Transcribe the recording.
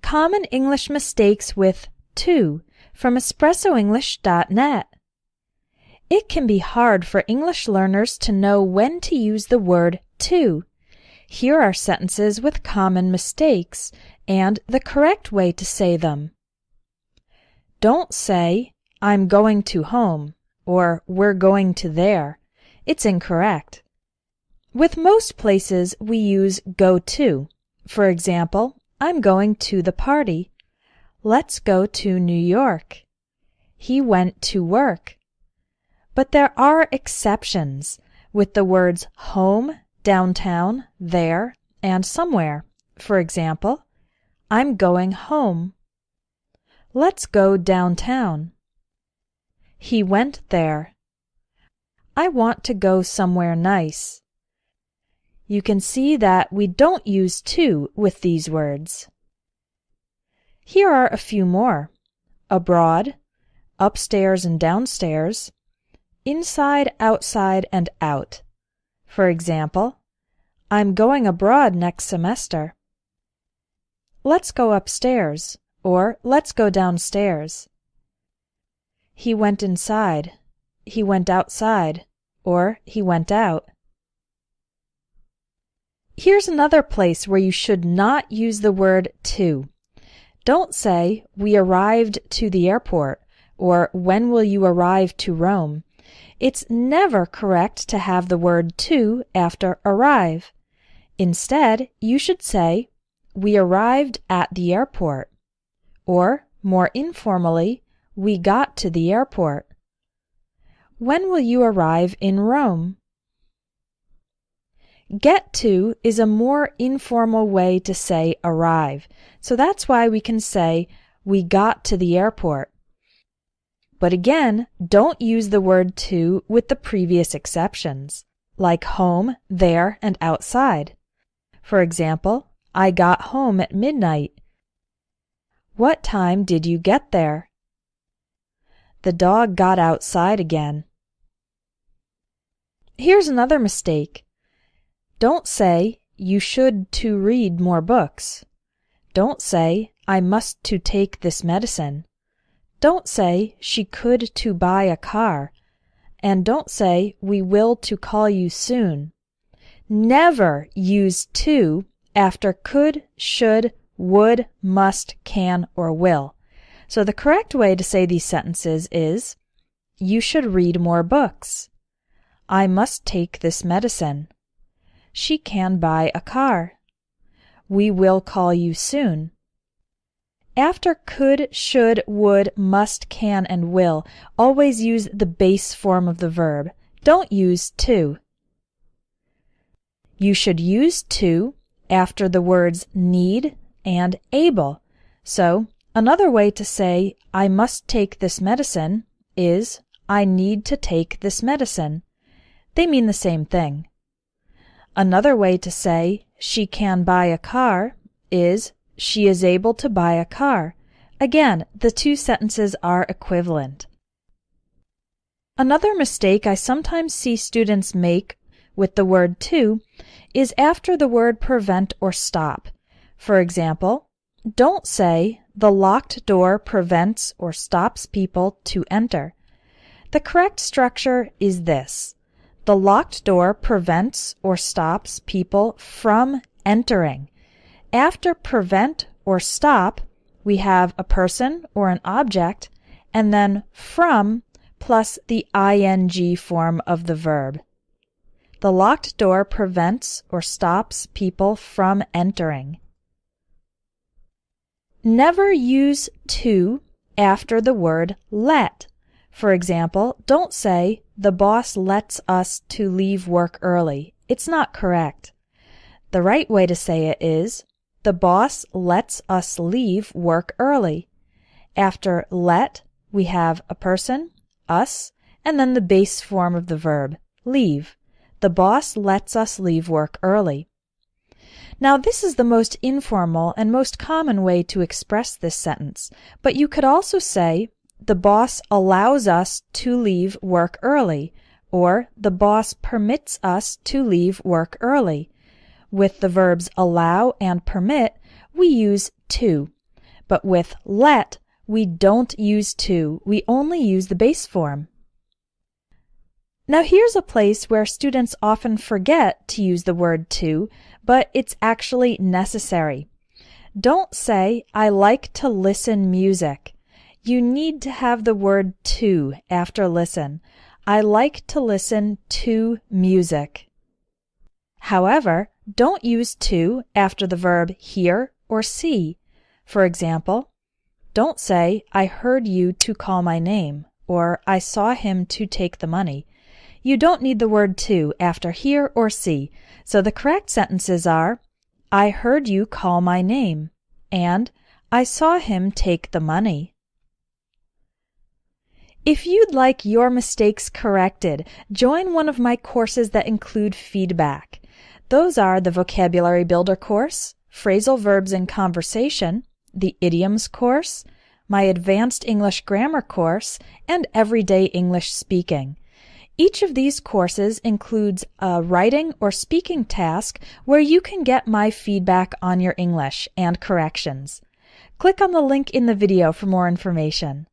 Common English mistakes with to from espressoenglish.net. It can be hard for English learners to know when to use the word to. Here are sentences with common mistakes and the correct way to say them. Don't say, I'm going to home, or we're going to there. It's incorrect. With most places, we use go to. For example, I'm going to the party. Let's go to New York. He went to work. But there are exceptions with the words home, downtown, there, and somewhere. For example, I'm going home. Let's go downtown. He went there. I want to go somewhere nice. You can see that we don't use to with these words. Here are a few more. Abroad, upstairs and downstairs, inside, outside, and out. For example, I'm going abroad next semester. Let's go upstairs, or let's go downstairs. He went inside, he went outside, or he went out. Here's another place where you should not use the word to. Don't say, we arrived to the airport, or when will you arrive to Rome? It's never correct to have the word to after arrive. Instead, you should say, we arrived at the airport, or more informally, we got to the airport. When will you arrive in Rome? Get to is a more informal way to say arrive, so that's why we can say we got to the airport. But again, don't use the word to with the previous exceptions, like home, there, and outside. For example, I got home at midnight. What time did you get there? The dog got outside again. Here's another mistake. Don't say, you should to read more books. Don't say, I must to take this medicine. Don't say, she could to buy a car. And don't say, we will to call you soon. Never use to after could, should, would, must, can, or will. So the correct way to say these sentences is, you should read more books. I must take this medicine. She can buy a car. We will call you soon. After could, should, would, must, can, and will, always use the base form of the verb. Don't use to. You should use to after the words need and able. So, another way to say, I must take this medicine is, I need to take this medicine. They mean the same thing. Another way to say, she can buy a car is, she is able to buy a car. Again, the two sentences are equivalent. Another mistake I sometimes see students make with the word to is after the word prevent or stop. For example, don't say, the locked door prevents or stops people to enter. The correct structure is this. The locked door prevents or stops people from entering. After prevent or stop, we have a person or an object, and then from plus the ing form of the verb. The locked door prevents or stops people from entering. Never use to after the word let. For example, don't say, the boss lets us to leave work early. It's not correct. The right way to say it is, the boss lets us leave work early. After let, we have a person, us, and then the base form of the verb, leave. The boss lets us leave work early. Now, this is the most informal and most common way to express this sentence, but you could also say, the boss allows us to leave work early, or the boss permits us to leave work early. With the verbs allow and permit, we use to. but with let, we don't use to, we only use the base form. Now here's a place where students often forget to use the word to, but it's actually necessary. Don't say, I like to listen music. You need to have the word to after listen. I like to listen to music. However, don't use to after the verb hear or see. For example, don't say, I heard you to call my name, or I saw him to take the money. You don't need the word to after hear or see, so the correct sentences are, I heard you call my name, and I saw him take the money. If you'd like your mistakes corrected, join one of my courses that include feedback. Those are the Vocabulary Builder course, Phrasal Verbs in Conversation, the Idioms course, my Advanced English Grammar course, and Everyday English Speaking. Each of these courses includes a writing or speaking task where you can get my feedback on your English and corrections. Click on the link in the video for more information.